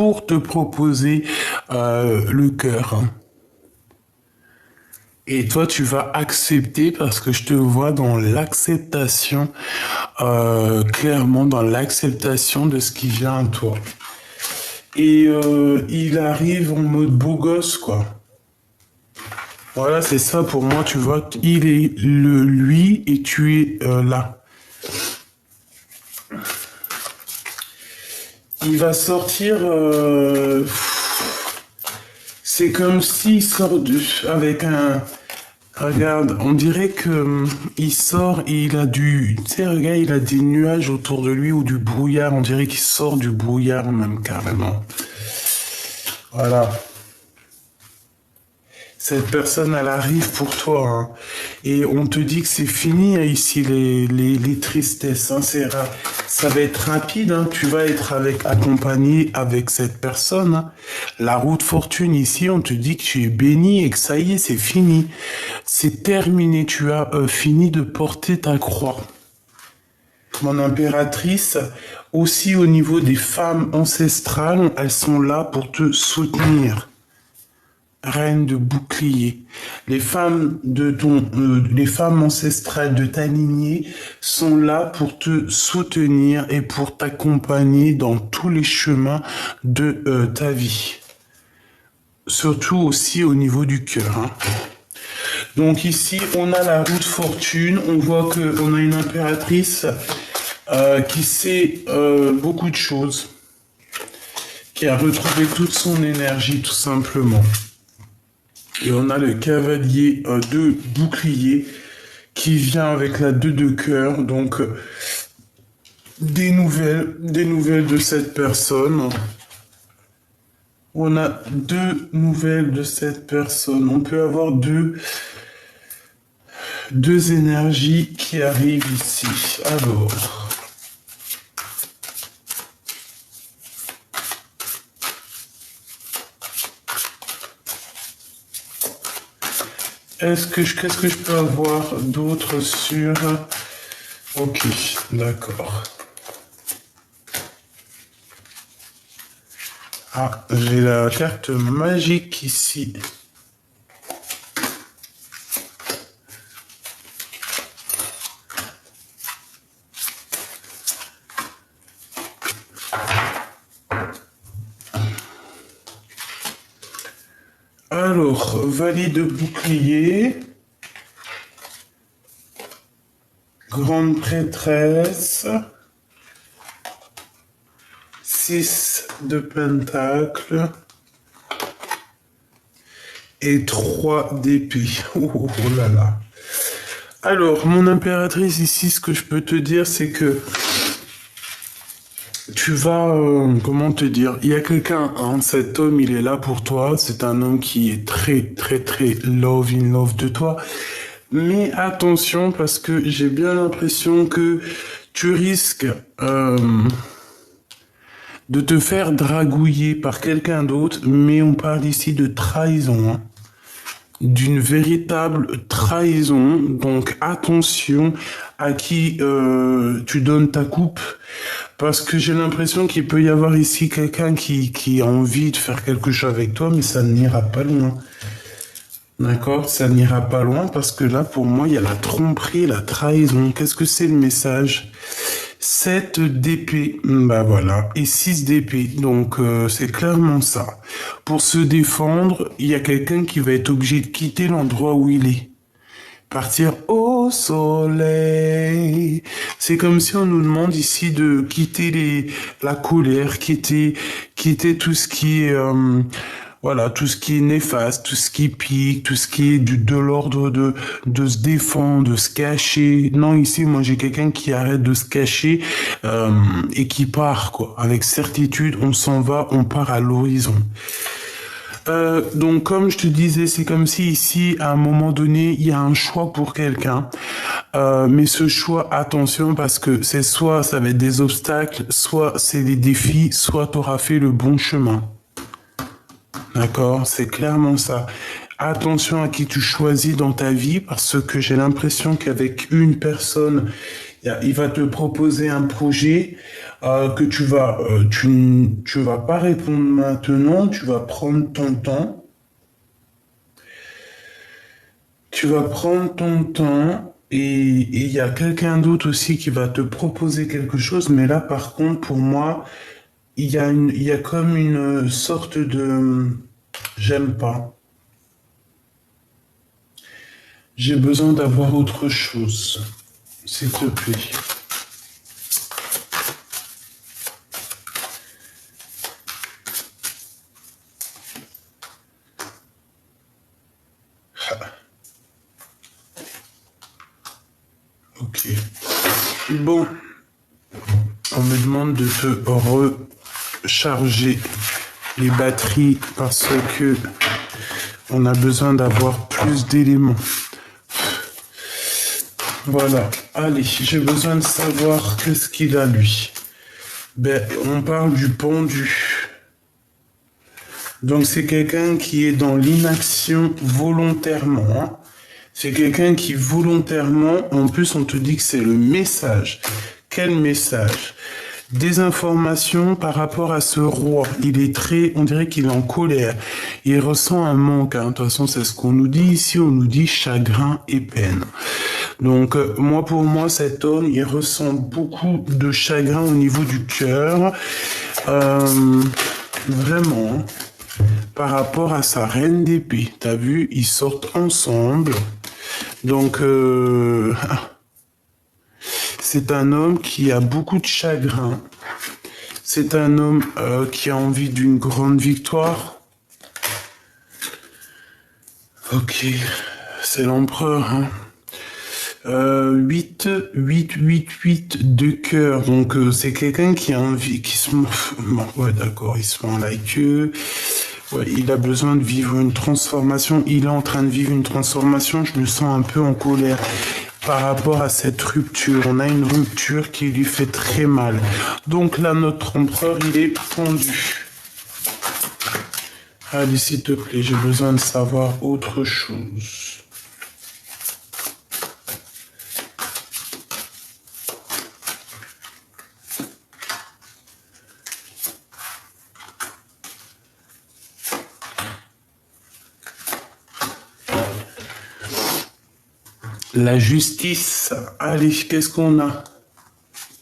pour te proposer le cœur, hein. Et toi, tu vas accepter parce que je te vois dans l'acceptation, clairement dans l'acceptation de ce qui vient à toi. Et il arrive en mode beau gosse, quoi. Voilà, c'est ça pour moi, tu vois. Il est le lui et tu es là. Il va sortir. C'est comme s'il sort avec un. Regarde, on dirait que il sort et il a du. Tu sais, regarde, il a des nuages autour de lui ou du brouillard. On dirait qu'il sort du brouillard même carrément. Voilà. Cette personne, elle arrive pour toi, hein. Et on te dit que c'est fini hein, ici les tristesses, hein. Ça va être rapide, hein. Tu vas être accompagné avec cette personne, hein. La roue de fortune ici, on te dit que tu es béni et que ça y est, c'est fini. C'est terminé, tu as fini de porter ta croix. Mon impératrice, aussi au niveau des femmes ancestrales, elles sont là pour te soutenir. Reine de bouclier. Les femmes les femmes ancestrales de ta lignée sont là pour te soutenir et pour t'accompagner dans tous les chemins de ta vie. Surtout aussi au niveau du cœur, hein. Donc ici, on a la roue de fortune. On voit qu'on a une impératrice qui sait beaucoup de choses, qui a retrouvé toute son énergie tout simplement. Et on a le cavalier de bouclier qui vient avec la 2 de cœur. Donc, des nouvelles de cette personne. On a 2 nouvelles de cette personne. On peut avoir deux énergies qui arrivent ici. Alors... qu'est-ce que je peux avoir d'autre sur... Ok, d'accord. Ah, j'ai la carte magique ici. Alors, valide de bouclier, grande prêtresse, 6 de pentacle et 3 d'épée. Oh là là. Alors, mon impératrice ici, ce que je peux te dire, c'est que tu vas, comment te dire, il y a quelqu'un, hein, cet homme, il est là pour toi, c'est un homme qui est très, très, très in love de toi, mais attention, parce que j'ai bien l'impression que tu risques de te faire dragouiller par quelqu'un d'autre, mais on parle ici de trahison, hein. D'une véritable trahison, donc attention à qui tu donnes ta coupe, parce que j'ai l'impression qu'il peut y avoir ici quelqu'un qui a envie de faire quelque chose avec toi, mais ça n'ira pas loin. D'accord? Ça n'ira pas loin, parce que là, pour moi, il y a la tromperie, la trahison. Qu'est-ce que c'est le message? 7 d'épée, bah voilà, et 6 d'épée, donc c'est clairement ça. Pour se défendre, il y a quelqu'un qui va être obligé de quitter l'endroit où il est. Partir au soleil. C'est comme si on nous demande ici de quitter la colère, quitter tout ce qui est... voilà, tout ce qui est néfaste, tout ce qui pique, tout ce qui est de l'ordre de se défendre, de se cacher. Non, ici, moi, j'ai quelqu'un qui arrête de se cacher et qui part, quoi. Avec certitude, on s'en va, on part à l'horizon. Donc, comme je te disais, c'est comme si ici, à un moment donné, il y a un choix pour quelqu'un. Mais ce choix, attention, parce que c'est soit ça va être des obstacles, soit c'est des défis, soit tu auras fait le bon chemin. D'accord, c'est clairement ça. Attention à qui tu choisis dans ta vie, parce que j'ai l'impression qu'avec une personne, il va te proposer un projet. que tu vas pas répondre maintenant, tu vas prendre ton temps. Tu vas prendre ton temps et il y a quelqu'un d'autre aussi qui va te proposer quelque chose, mais là, par contre, pour moi, il y a comme une sorte de, j'aime pas. J'ai besoin d'avoir autre chose, s'il te plaît. Ok. Bon, on me demande de te recharger les batteries parce que on a besoin d'avoir plus d'éléments. Voilà. Allez, j'ai besoin de savoir qu'est-ce qu'il a lui. Ben, on parle du pendu. Donc c'est quelqu'un qui est dans l'inaction volontairement, hein. C'est quelqu'un qui volontairement, en plus on te dit que c'est le message. Quel message? Des informations par rapport à ce roi. Il est très, on dirait qu'il est en colère. Il ressent un manque, hein. De toute façon, c'est ce qu'on nous dit ici. On nous dit chagrin et peine. Donc, moi, pour moi, cet homme, il ressent beaucoup de chagrin au niveau du cœur. Vraiment, par rapport à sa reine d'épée. T'as vu, ils sortent ensemble. Donc, c'est un homme qui a beaucoup de chagrin. C'est un homme qui a envie d'une grande victoire. Ok, c'est l'empereur, hein. 8 de cœur. Donc, c'est quelqu'un qui a envie, qui se... Bon, ouais, d'accord, il se met la queue. Ouais, il a besoin de vivre une transformation. Il est en train de vivre une transformation. Je me sens un peu en colère par rapport à cette rupture. On a une rupture qui lui fait très mal. Donc là, notre empereur, il est pendu. Allez, s'il te plaît, j'ai besoin de savoir autre chose. La justice. Allez, qu'est-ce qu'on a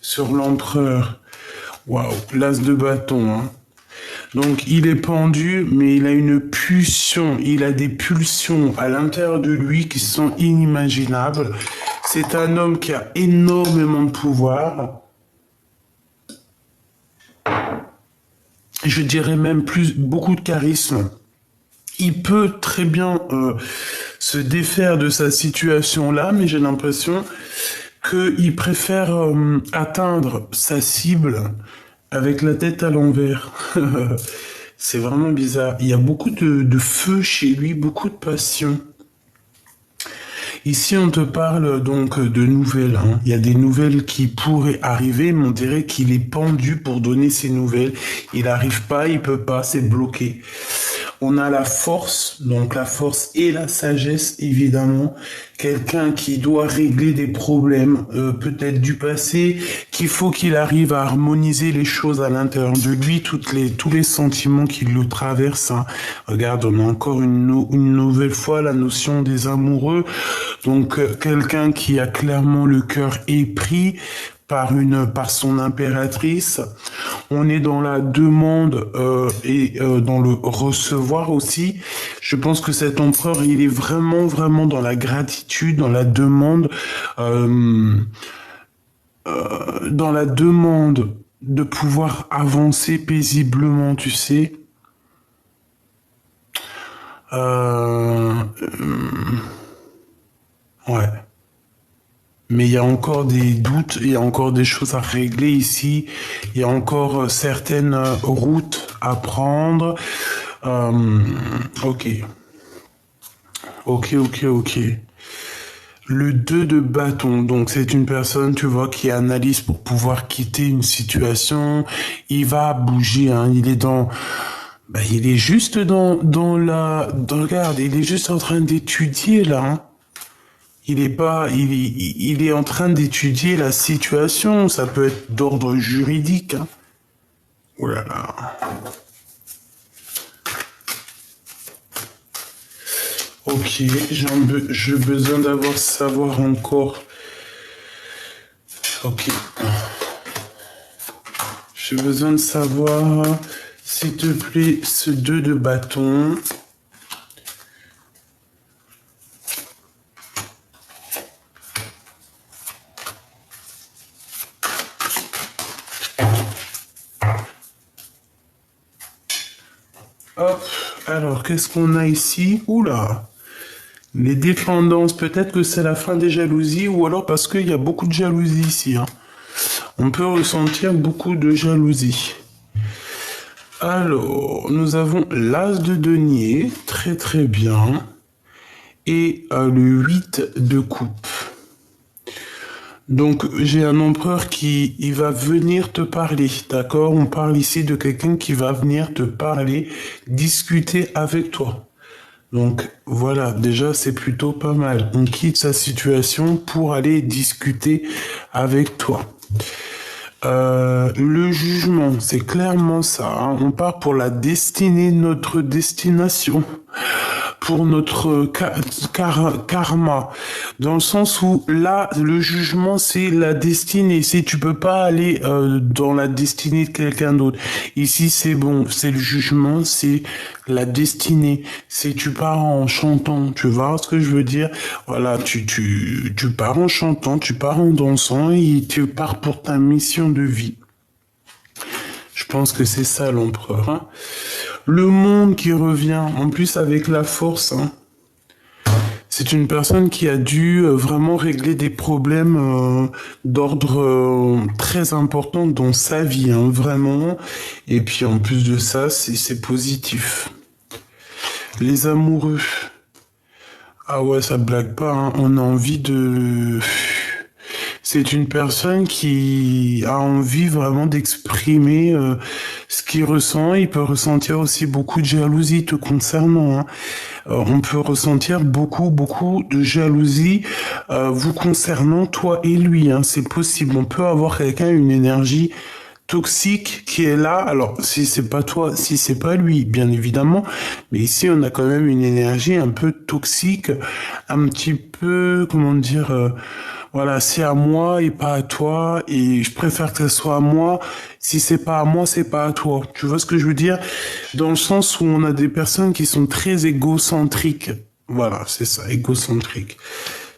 sur l'empereur? Waouh, l'as de bâton, hein. Donc, il est pendu, mais il a une pulsion. Il a des pulsions à l'intérieur de lui qui sont inimaginables. C'est un homme qui a énormément de pouvoir. Je dirais même beaucoup de charisme. Il peut très bien se défaire de sa situation-là, mais j'ai l'impression qu'il préfère atteindre sa cible avec la tête à l'envers. C'est vraiment bizarre. Il y a beaucoup de feu chez lui, beaucoup de passion. Ici, on te parle donc de nouvelles, hein. Il y a des nouvelles qui pourraient arriver, mais on dirait qu'il est pendu pour donner ces nouvelles. Il n'arrive pas, il peut pas, c'est bloqué. On a la force, donc la force et la sagesse, évidemment. Quelqu'un qui doit régler des problèmes, peut-être du passé, qu'il faut qu'il arrive à harmoniser les choses à l'intérieur de lui, tous les sentiments qui le traversent, hein. Regarde, on a encore une nouvelle fois la notion des amoureux. Donc, quelqu'un qui a clairement le cœur épris par son impératrice. On est dans la demande et dans le recevoir aussi. Je pense que cet empereur, il est vraiment, vraiment dans la gratitude, dans la demande de pouvoir avancer paisiblement, tu sais. Ouais. Mais il y a encore des doutes, il y a encore des choses à régler ici, il y a encore certaines routes à prendre. Ok. Ok. Le 2 de bâton, donc c'est une personne, tu vois, qui analyse pour pouvoir quitter une situation. Il va bouger, hein, il est dans... Ben, il est juste regarde, il est juste en train d'étudier, là, hein. Il est pas, il est en train d'étudier la situation. Ça peut être d'ordre juridique, hein. Oh là là. Ok, j'ai besoin savoir encore. Ok. J'ai besoin de savoir, s'il te plaît, ce 2 de bâton. Hop, alors qu'est-ce qu'on a ici? Oula! Les dépendances, peut-être que c'est la fin des jalousies, ou alors parce qu'il y a beaucoup de jalousie ici, hein. On peut ressentir beaucoup de jalousie. Alors, nous avons l'as de denier, très très bien, et le 8 de coupe. Donc, j'ai un empereur il va venir te parler, d'accord? On parle ici de quelqu'un qui va venir te parler, discuter avec toi. Donc voilà, déjà c'est plutôt pas mal. On quitte sa situation pour aller discuter avec toi. Le jugement, c'est clairement ça, hein. On part pour la destinée, notre destination, pour notre karma, dans le sens où là, le jugement, c'est la destinée. Tu peux pas aller dans la destinée de quelqu'un d'autre. Ici, c'est bon, c'est le jugement, c'est la destinée. Tu pars en chantant, tu vois ce que je veux dire? Voilà, tu pars en chantant, tu pars en dansant et tu pars pour ta mission de vie. Je pense que c'est ça l'empereur, hein. Le monde qui revient, en plus avec la force, hein. C'est une personne qui a dû vraiment régler des problèmes d'ordre très important dans sa vie, hein, vraiment. Et puis en plus de ça, c'est positif. Les amoureux. Ah ouais, ça blague pas, hein. On a envie de... C'est une personne qui a envie vraiment d'exprimer ce qu'il ressent. Il peut ressentir aussi beaucoup de jalousie te concernant, hein. On peut ressentir beaucoup de jalousie vous concernant, toi et lui, hein. C'est possible. On peut avoir quelqu'un, une énergie toxique qui est là. Alors, si c'est pas toi, si c'est pas lui, bien évidemment. Mais ici, on a quand même une énergie un peu toxique, un petit peu, comment dire... voilà, c'est à moi et pas à toi, et je préfère que ce soit à moi. Si c'est pas à moi, c'est pas à toi. Tu vois ce que je veux dire? Dans le sens où on a des personnes qui sont très égocentriques. Voilà, c'est ça, égocentrique.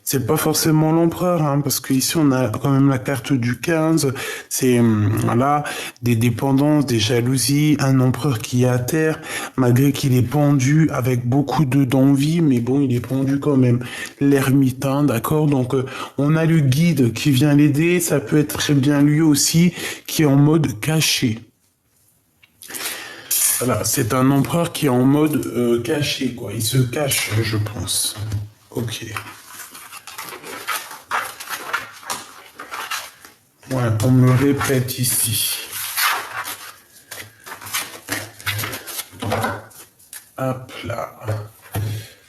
C'est pas forcément l'empereur, hein, parce qu'ici on a quand même la carte du 15, c'est voilà, des dépendances, des jalousies, un empereur qui est à terre, malgré qu'il est pendu avec beaucoup d'envie, mais bon, il est pendu quand même. L'ermitain, d'accord? Donc on a le guide qui vient l'aider, ça peut être très bien lui aussi, qui est en mode caché. Voilà, c'est un empereur qui est en mode caché, quoi. Il se cache, je pense. Ok. Ouais, on me répète ici. Hop là.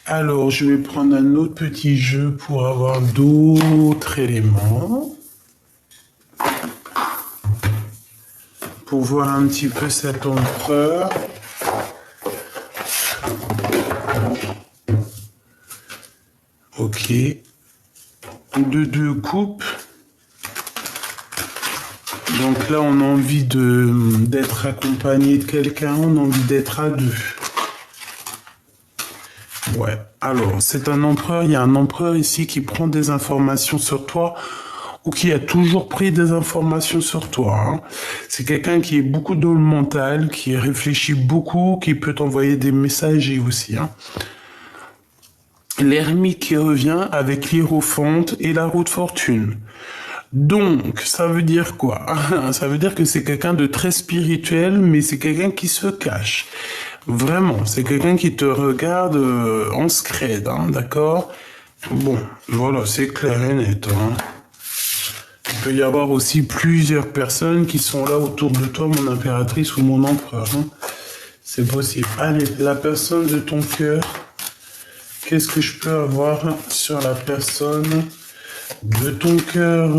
Alors, je vais prendre un autre petit jeu pour avoir d'autres éléments. Pour voir un petit peu cet empereur. Ok. Deux coupes. Donc là, on a envie d'être accompagné de quelqu'un, on a envie d'être à deux. Ouais, alors, c'est un empereur, il y a un empereur ici qui prend des informations sur toi, ou qui a toujours pris des informations sur toi, hein. C'est quelqu'un qui est beaucoup dans le mental, qui réfléchit beaucoup, qui peut t'envoyer des messages aussi, hein. L'ermite qui revient avec l'hiérophante et la roue de fortune. Donc, ça veut dire quoi? Ça veut dire que c'est quelqu'un de très spirituel, mais c'est quelqu'un qui se cache. Vraiment, c'est quelqu'un qui te regarde en scred, hein, d'accord? Bon, voilà, c'est clair et net, hein. Il peut y avoir aussi plusieurs personnes qui sont là autour de toi, mon impératrice ou mon empereur, hein. C'est possible. Allez, la personne de ton cœur, qu'est-ce que je peux avoir sur la personne de ton cœur?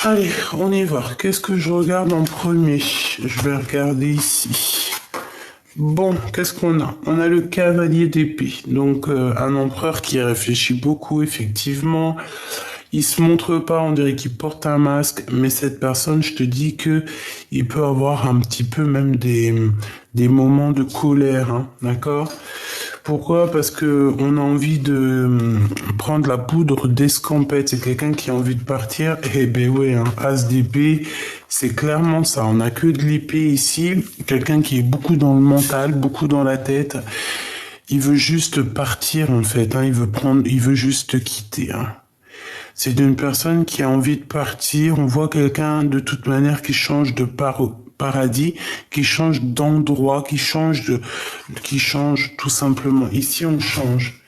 Allez, on y va. Qu'est-ce que je regarde en premier? Je vais regarder ici. Bon, qu'est-ce qu'on a? On a le cavalier d'épée. Donc, un empereur qui réfléchit beaucoup, effectivement. Il se montre pas, on dirait qu'il porte un masque, mais cette personne, je te dis que il peut avoir un petit peu même des moments de colère, hein, d'accord? Pourquoi? Parce que on a envie de prendre la poudre d'escampette. C'est quelqu'un qui a envie de partir. Eh ben ouais, hein, as d'épée, c'est clairement ça. On n'a que de l'épée ici. Quelqu'un qui est beaucoup dans le mental, beaucoup dans la tête. Il veut juste partir en fait. Hein. Il veut juste te quitter. Hein. C'est d'une personne qui a envie de partir. On voit quelqu'un de toute manière qui change de paradis, qui change d'endroit, qui change tout simplement. Ici, on change.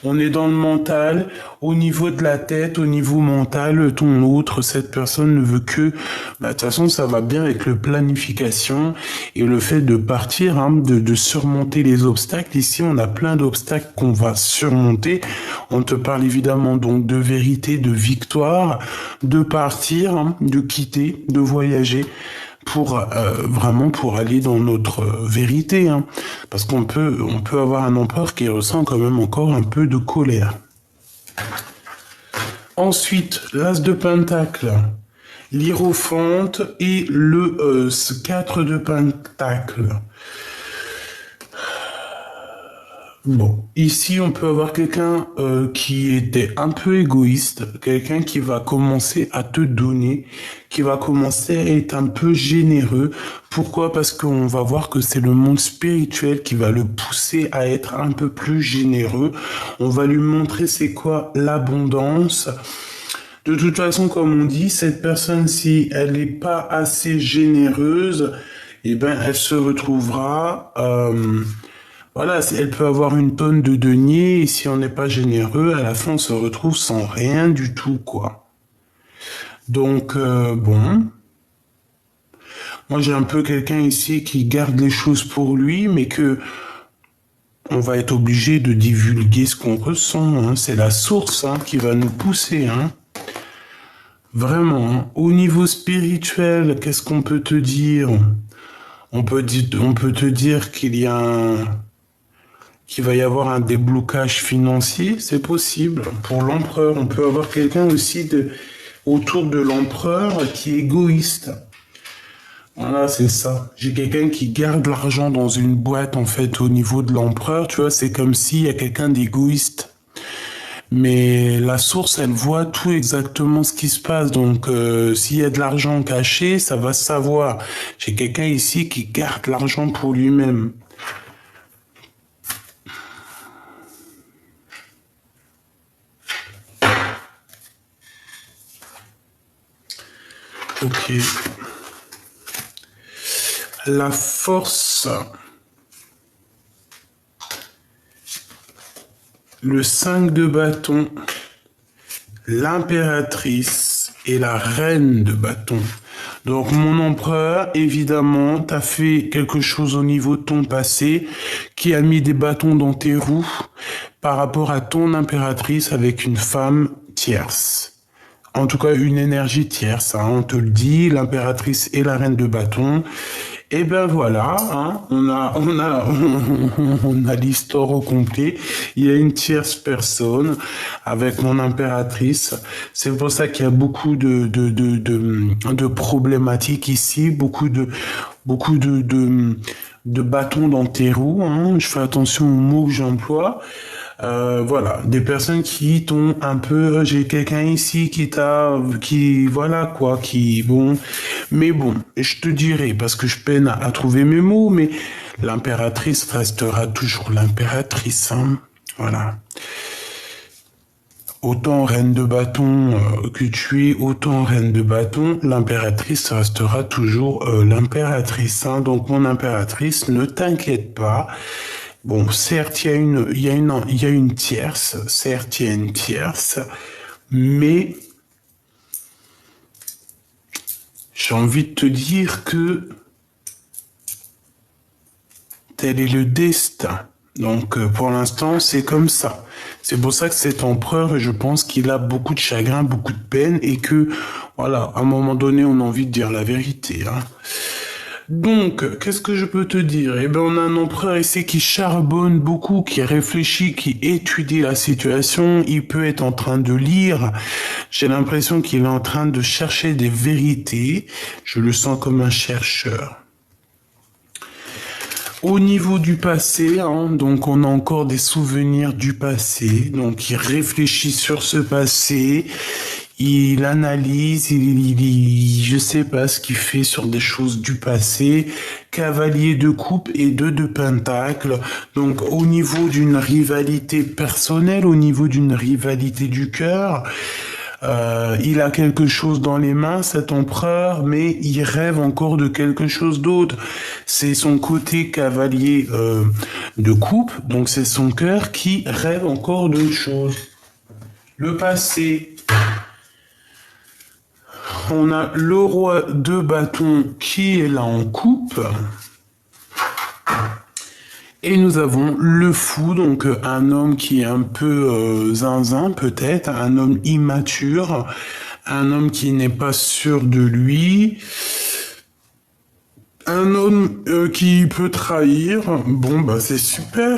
On est dans le mental, au niveau de la tête, au niveau mental, ton autre, cette personne ne veut que, de toute façon, ça va bien avec le planification et le fait de partir, hein, de surmonter les obstacles. Ici, on a plein d'obstacles qu'on va surmonter. On te parle évidemment donc de vérité, de victoire, de partir, hein, de quitter, de voyager pour vraiment pour aller dans notre vérité, hein. Parce qu'on peut avoir un empereur qui ressent quand même encore un peu de colère. Ensuite, l'as de pentacle, l'hiérophante et le 4 de pentacle. Bon, ici on peut avoir quelqu'un qui était un peu égoïste, quelqu'un qui va commencer à te donner, qui va commencer à être un peu généreux. Pourquoi? Parce qu'on va voir que c'est le monde spirituel qui va le pousser à être un peu plus généreux. On va lui montrer c'est quoi l'abondance. De toute façon, comme on dit, cette personne-ci, elle n'est pas assez généreuse, eh ben elle se retrouvera... Voilà, elle peut avoir une tonne de deniers, et si on n'est pas généreux, à la fin, on se retrouve sans rien du tout, quoi. Donc, bon. Moi, j'ai un peu quelqu'un ici qui garde les choses pour lui, mais que on va être obligé de divulguer ce qu'on ressent, hein. C'est la source, hein, qui va nous pousser, hein. Vraiment, hein. Au niveau spirituel, qu'est-ce qu'on peut te dire? On peut te dire qu'il va y avoir un déblocage financier, c'est possible. Pour l'empereur, on peut avoir quelqu'un aussi autour de l'empereur qui est égoïste. Voilà, c'est ça. J'ai quelqu'un qui garde l'argent dans une boîte, en fait, au niveau de l'empereur. Tu vois, c'est comme s'il y a quelqu'un d'égoïste. Mais la source, elle voit tout exactement ce qui se passe. Donc, s'il y a de l'argent caché, ça va se savoir. J'ai quelqu'un ici qui garde l'argent pour lui-même. Ok. La force. Le 5 de bâton. L'impératrice et la reine de bâton. Donc mon empereur, évidemment, t'as fait quelque chose au niveau de ton passé qui a mis des bâtons dans tes roues par rapport à ton impératrice avec une femme tierce. En tout cas, une énergie tierce, hein, on te le dit, l'impératrice et la reine de bâton. Et ben voilà, hein, on a l'histoire au complet. Il y a une tierce personne avec mon impératrice. C'est pour ça qu'il y a beaucoup de problématiques ici, beaucoup de bâtons dans tes roues. Hein. Je fais attention aux mots que j'emploie. Voilà, des personnes qui t'ont un peu, j'ai quelqu'un ici voilà quoi, bon, mais bon, je te dirai, parce que je peine à trouver mes mots, mais l'impératrice restera toujours l'impératrice, hein, voilà. Autant reine de bâton que tu es, autant reine de bâton, l'impératrice restera toujours l'impératrice, hein, donc mon impératrice, ne t'inquiète pas. Bon, certes, il y a une tierce, certes, il y a une tierce, mais j'ai envie de te dire que tel est le destin. Donc, pour l'instant, c'est comme ça. C'est pour ça que cet empereur, je pense qu'il a beaucoup de chagrin, beaucoup de peine, et que, voilà, à un moment donné, on a envie de dire la vérité, hein. Donc, qu'est-ce que je peux te dire? Eh ben, on a un empereur ici qui charbonne beaucoup, qui réfléchit, qui étudie la situation. Il peut être en train de lire. J'ai l'impression qu'il est en train de chercher des vérités. Je le sens comme un chercheur. Au niveau du passé, hein, donc on a encore des souvenirs du passé. Donc, il réfléchit sur ce passé. Il analyse, je sais pas ce qu'il fait sur des choses du passé. Cavalier de coupe et deux de pentacle. Donc, au niveau d'une rivalité personnelle, au niveau d'une rivalité du cœur, il a quelque chose dans les mains, cet empereur, mais il rêve encore de quelque chose d'autre. C'est son côté cavalier de coupe, donc c'est son cœur qui rêve encore d'autre chose. Le passé. On a le roi de bâton qui est là en coupe. Et nous avons le fou, donc un homme qui est un peu zinzin peut-être, un homme immature, un homme qui n'est pas sûr de lui, un homme qui peut trahir. Bon, bah c'est super.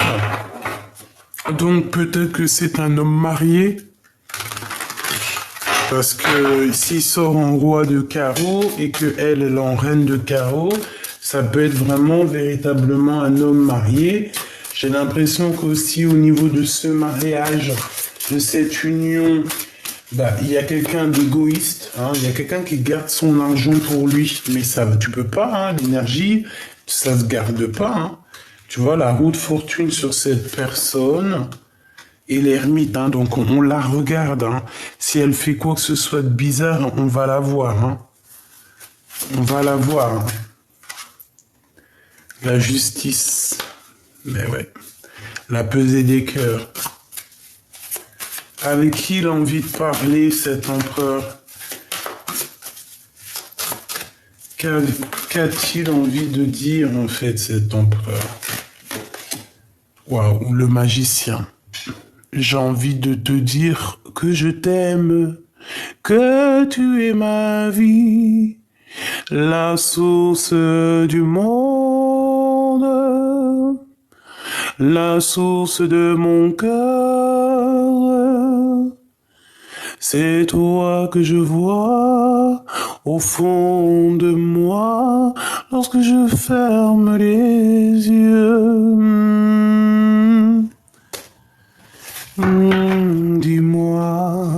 Donc peut-être que c'est un homme marié. Parce que s'il sort en roi de carreau et qu'elle est en reine de carreau, ça peut être vraiment véritablement un homme marié. J'ai l'impression qu'aussi au niveau de ce mariage, de cette union, bah, il y a quelqu'un d'égoïste, hein, il y a quelqu'un qui garde son argent pour lui. Mais ça, tu peux pas, hein, l'énergie, ça se garde pas. Hein. Tu vois, la roue de fortune sur cette personne... Et l'ermite, hein, donc on la regarde. Hein. Si elle fait quoi que ce soit de bizarre, on va la voir. Hein. On va la voir. Hein. La justice. Mais ouais. La pesée des cœurs. Avec qui il a envie de parler, cet empereur? Qu'a-t-il envie de dire, en fait, cet empereur? Waouh, le magicien. J'ai envie de te dire que je t'aime, que tu es ma vie, la source du monde, la source de mon cœur. C'est toi que je vois au fond de moi lorsque je ferme les yeux. Dis-moi.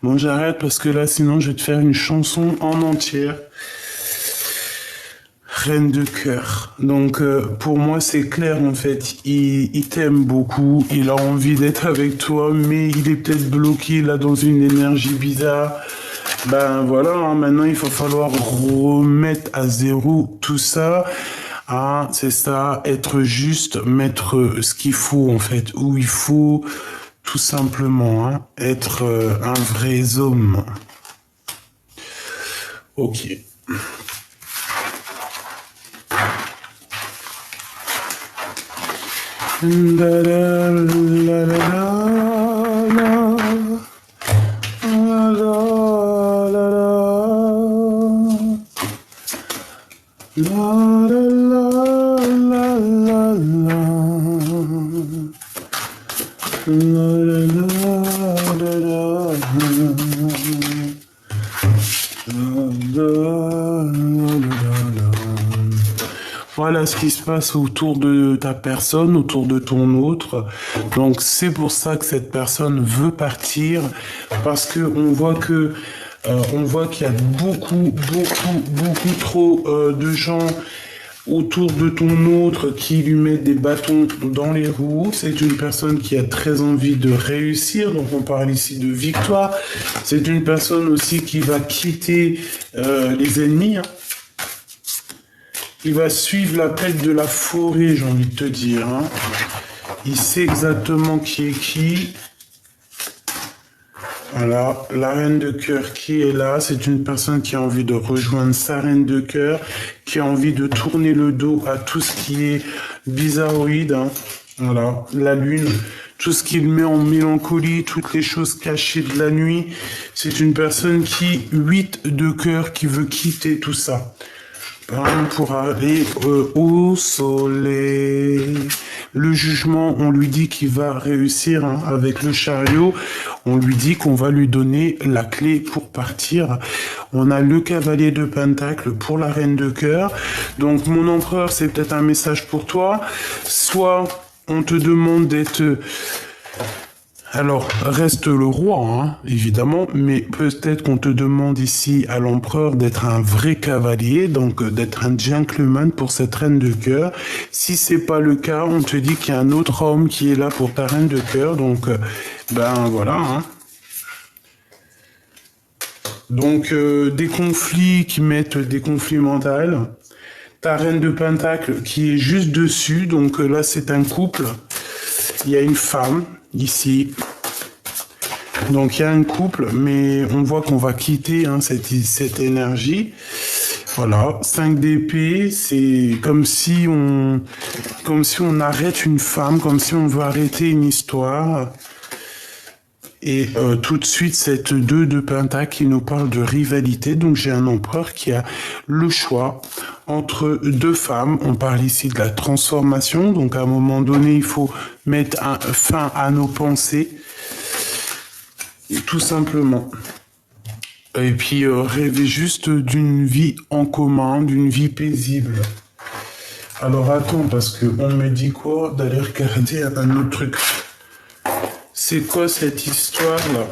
Bon, j'arrête parce que là, sinon, je vais te faire une chanson en entière. Reine de cœur. Donc, pour moi, c'est clair, en fait. Il t'aime beaucoup. Il a envie d'être avec toi, mais il est peut-être bloqué, là, dans une énergie bizarre. Ben, voilà, hein, maintenant, il va falloir remettre à zéro tout ça. Ah, c'est ça, être juste, mettre ce qu'il faut, en fait, où il faut, tout simplement, hein, être un vrai homme. Ok. La la la la la voilà ce qui se passe autour de ta personne, autour de ton autre. Donc c'est pour ça que cette personne veut partir, parce que on voit qu'il y a beaucoup trop de gens autour de ton autre qui lui mettent des bâtons dans les roues. C'est une personne qui a très envie de réussir, donc on parle ici de victoire. C'est une personne aussi qui va quitter les ennemis, hein. Il va suivre l'appel de la forêt, j'ai envie de te dire, hein. Il sait exactement qui est qui. Voilà, la reine de cœur qui est là, c'est une personne qui a envie de rejoindre sa reine de cœur, qui a envie de tourner le dos à tout ce qui est bizarroïde, hein. Voilà, la lune, tout ce qui le met en mélancolie, toutes les choses cachées de la nuit. C'est une personne qui, 8 de cœur, qui veut quitter tout ça pour aller au soleil. Le jugement, on lui dit qu'il va réussir, hein, avec le chariot. On lui dit qu'on va lui donner la clé pour partir. On a le cavalier de pentacle pour la reine de cœur. Donc mon empereur, c'est peut-être un message pour toi. Soit on te demande d'être... Alors, reste le roi, hein, évidemment, mais peut-être qu'on te demande ici à l'empereur d'être un vrai cavalier, donc d'être un gentleman pour cette reine de cœur. Si c'est pas le cas, on te dit qu'il y a un autre homme qui est là pour ta reine de cœur, donc ben voilà, hein. Donc des conflits qui mettent des conflits mentaux. Ta reine de pentacle qui est juste dessus, donc là c'est un couple. Il y a une femme ici. Donc il y a un couple, mais on voit qu'on va quitter, hein, cette énergie. Voilà, 5 d'épée, c'est comme si on arrête une femme, comme si on veut arrêter une histoire. Et tout de suite, cette 2 de pentacle qui nous parle de rivalité. Donc j'ai un empereur qui a le choix entre 2 femmes. On parle ici de la transformation. Donc à un moment donné, il faut mettre fin à nos pensées. Et tout simplement. Et puis rêver juste d'une vie en commun, d'une vie paisible. Alors attends, parce que on me dit quoi d'aller regarder un autre truc. C'est quoi cette histoire-là?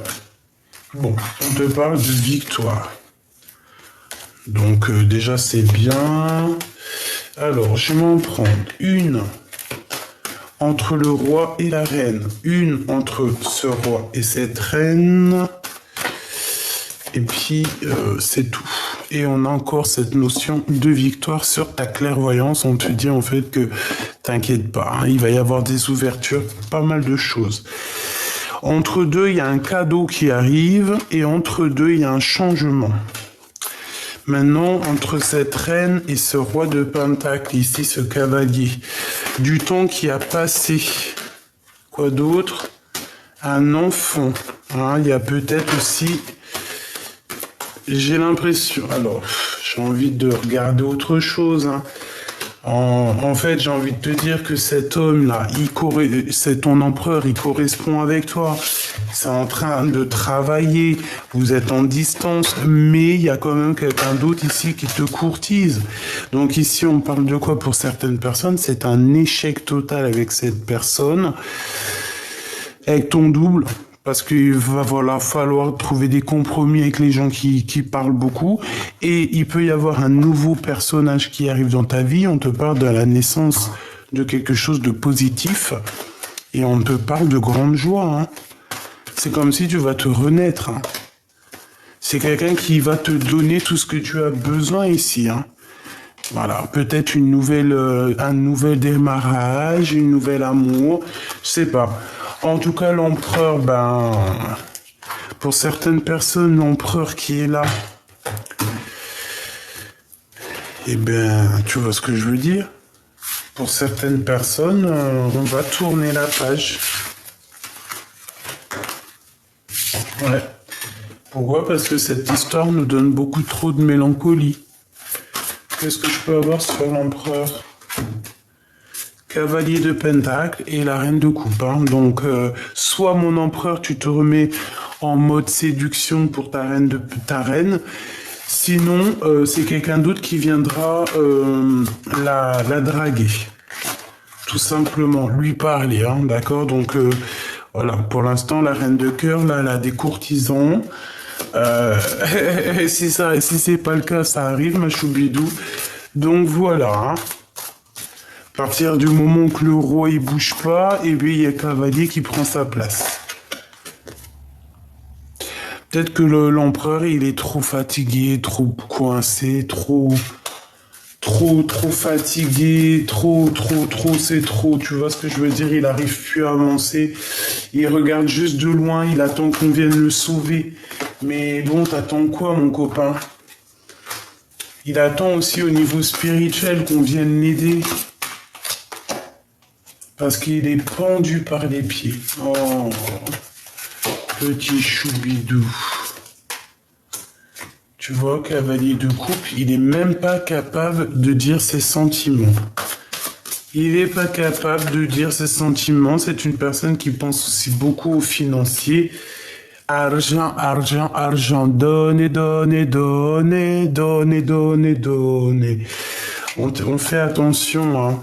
Bon, on te parle de victoire. Donc déjà c'est bien. Alors, je vais m'en prendre une entre le roi et la reine. Une entre ce roi et cette reine. Et puis, c'est tout. Et on a encore cette notion de victoire sur ta clairvoyance. On te dit en fait que t'inquiète pas, hein, il va y avoir des ouvertures, pas mal de choses. Entre deux, il y a un cadeau qui arrive et entre deux, il y a un changement. Maintenant, entre cette reine et ce roi de pentacle, ici, ce cavalier, du temps qui a passé. Quoi d'autre? Un enfant. Hein, il y a peut-être aussi... J'ai l'impression... Alors, j'ai envie de regarder autre chose, hein. En fait, j'ai envie de te dire que cet homme-là, c'est ton empereur, il correspond avec toi. C'est en train de travailler. Vous êtes en distance, mais il y a quand même quelqu'un d'autre ici qui te courtise. Donc ici, on parle de quoi pour certaines personnes? C'est un échec total avec cette personne, avec ton double. Parce qu'il va falloir trouver des compromis avec les gens qui parlent beaucoup. Et il peut y avoir un nouveau personnage qui arrive dans ta vie. On te parle de la naissance de quelque chose de positif. Et on te parle de grande joie, hein. C'est comme si tu vas te renaître, hein. C'est quelqu'un qui va te donner tout ce que tu as besoin ici, hein. Voilà, peut-être un nouvel démarrage, une nouvelle amour, je sais pas. En tout cas, l'empereur, pour certaines personnes, l'empereur qui est là, eh ben, tu vois ce que je veux dire? Pour certaines personnes, on va tourner la page. Ouais. Pourquoi? Parce que cette histoire nous donne beaucoup trop de mélancolie. Qu'est-ce que je peux avoir sur l'empereur? Cavalier de pentacle et la reine de coupe, hein. Donc, soit mon empereur, tu te remets en mode séduction pour ta reine, Sinon, c'est quelqu'un d'autre qui viendra la draguer. Tout simplement, lui parler, hein, d'accord? Donc, voilà, pour l'instant, la reine de cœur, là, elle a des courtisans. Euh, si c'est pas le cas, ça arrive, ma choubidou. Donc, voilà, hein. À partir du moment que le roi, il bouge pas, et puis il y a Cavalier qui prend sa place. Peut-être que l'empereur, il est trop fatigué, trop coincé, trop fatigué, c'est trop. Tu vois ce que je veux dire? Il arrive plus à avancer. Il regarde juste de loin, il attend qu'on vienne le sauver. Mais bon, t'attends quoi, mon copain? Il attend aussi au niveau spirituel qu'on vienne l'aider. Parce qu'il est pendu par les pieds. Oh, petit choubidou. Tu vois, cavalier de coupe, il est même pas capable de dire ses sentiments. Il n'est pas capable de dire ses sentiments. C'est une personne qui pense aussi beaucoup aux financiers. Argent, argent, argent, donnez, donnez, donnez, donnez, donnez, donnez. On fait attention, hein.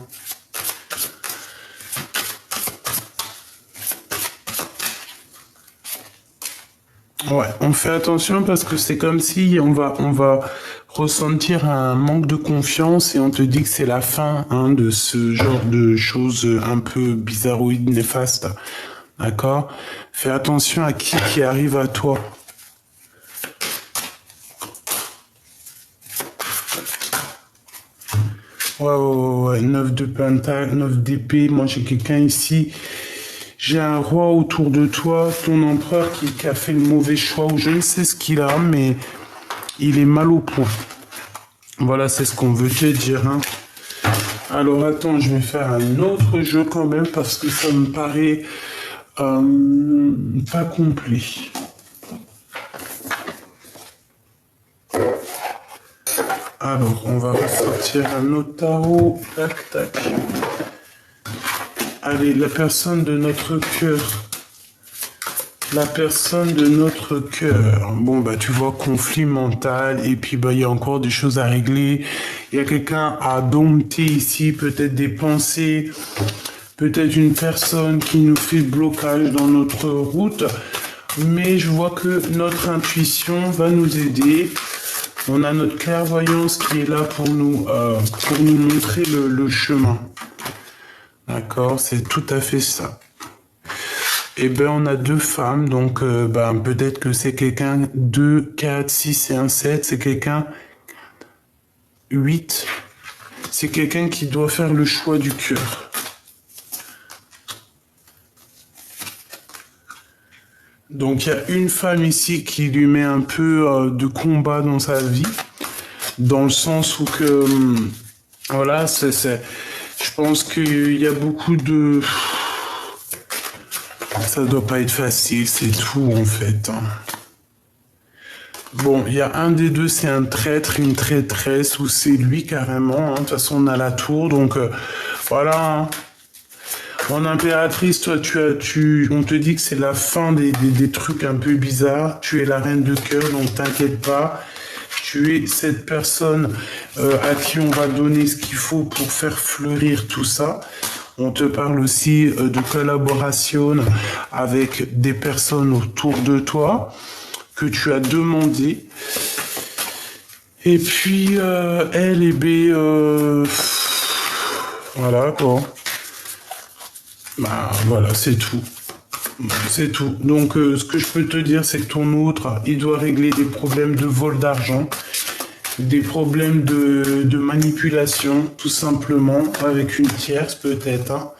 Ouais, on fait attention parce que c'est comme si on va ressentir un manque de confiance et on te dit que c'est la fin, hein, de ce genre de choses un peu bizarroïdes, néfastes. D'accord? Fais attention à qui arrive à toi. Ouais. 9 de pentacle, 9 d'épée. Moi, j'ai quelqu'un ici. J'ai un roi autour de toi, ton empereur qui a fait le mauvais choix, ou je ne sais ce qu'il a, mais il est mal au point. Voilà, c'est ce qu'on veut te dire, hein. Alors attends, je vais faire un autre jeu quand même, parce que ça me paraît pas complet. Alors, on va ressortir un autre tarot. Tac, tac. Allez, la personne de notre cœur. La personne de notre cœur. Bon, bah, tu vois, conflit mental. Et puis, bah, il y a encore des choses à régler. Il y a quelqu'un à dompter ici. Peut-être des pensées. Peut-être une personne qui nous fait blocage dans notre route. Mais je vois que notre intuition va nous aider. On a notre clairvoyance qui est là pour nous montrer le chemin. D'accord, c'est tout à fait ça. Eh ben, on a deux femmes, donc peut-être que c'est quelqu'un 2, 4, 6 et un 7, c'est quelqu'un 8. C'est quelqu'un qui doit faire le choix du cœur. Donc il y a une femme ici qui lui met un peu de combat dans sa vie, dans le sens où que voilà, je pense qu'il y a beaucoup de... Ça doit pas être facile, c'est tout en fait, hein. Bon, il y a un des deux, c'est un traître, une traîtresse, ou c'est lui carrément, hein. De toute façon, on a la tour, donc voilà, hein. En impératrice, toi, on te dit que c'est la fin des trucs un peu bizarres. Tu es la reine de cœur, donc t'inquiète pas. Tu es cette personne à qui on va donner ce qu'il faut pour faire fleurir tout ça. On te parle aussi de collaboration avec des personnes autour de toi que tu as demandé. Et puis, elle et B, voilà quoi. Bah voilà, c'est tout. C'est tout. Donc ce que je peux te dire, c'est que ton autre, il doit régler des problèmes de vol d'argent, des problèmes de manipulation, tout simplement, avec une tierce peut-être, hein,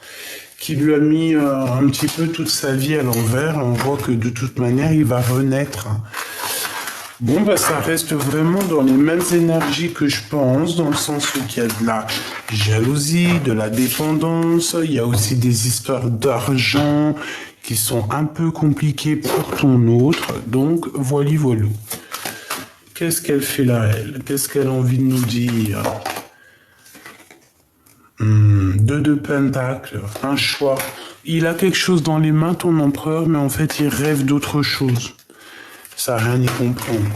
qui lui a mis un petit peu toute sa vie à l'envers. On voit que de toute manière, il va renaître. Bon, bah, ça reste vraiment dans les mêmes énergies que je pense, dans le sens où il y a de la jalousie, de la dépendance, il y a aussi des histoires d'argent qui sont un peu compliquées pour ton autre, donc voilà. Qu'est-ce qu'elle fait là, elle? Qu'est-ce qu'elle a envie de nous dire? 2 de pentacle, un choix. Il a quelque chose dans les mains, ton empereur, mais en fait, il rêve d'autre chose. Ça n'a rien y comprendre.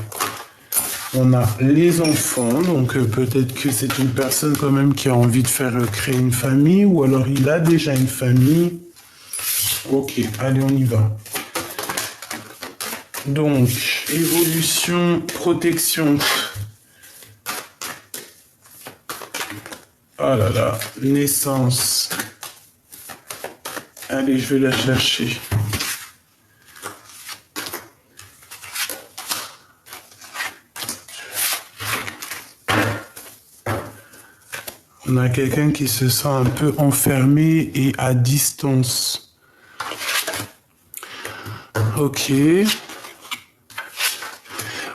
On a les enfants, donc peut-être que c'est une personne quand même qui a envie de faire créer une famille, ou alors il a déjà une famille. Ok, allez, on y va. Donc, évolution, protection. Ah là là, naissance. Allez, je vais la chercher. On a quelqu'un qui se sent un peu enfermé et à distance. Ok.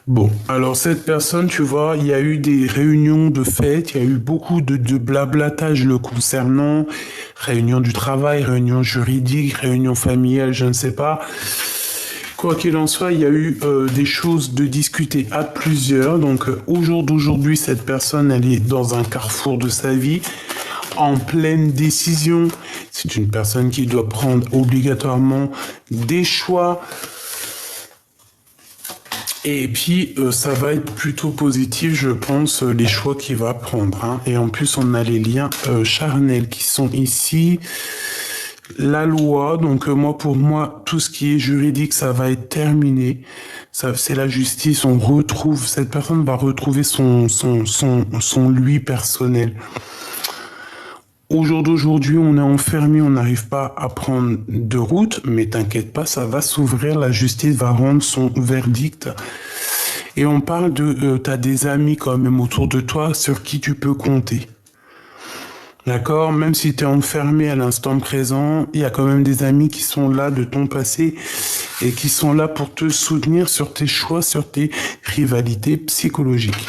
Bon, alors cette personne, tu vois, il y a eu des réunions de fête, il y a eu beaucoup de blablatage le concernant, réunion du travail, réunion juridique, réunion familiale, je ne sais pas. Quoi qu'il en soit, il y a eu des choses de discuter à plusieurs. Donc au jour d'aujourd'hui, cette personne, elle est dans un carrefour de sa vie, en pleine décision. C'est une personne qui doit prendre obligatoirement des choix. Et puis, ça va être plutôt positif, je pense, les choix qu'il va prendre. Hein. Et en plus, on a les liens charnels qui sont ici. La loi, donc pour moi, tout ce qui est juridique, ça va être terminé. Ça, c'est la justice. On retrouve, cette personne va retrouver son lui personnel. Au jour d'aujourd'hui, on est enfermé, on n'arrive pas à prendre de route, mais t'inquiète pas, ça va s'ouvrir, la justice va rendre son verdict. Et on parle de, t'as des amis quand même autour de toi sur qui tu peux compter. D'accord? Même si tu es enfermé à l'instant présent, il y a quand même des amis qui sont là de ton passé et qui sont là pour te soutenir sur tes choix, sur tes rivalités psychologiques.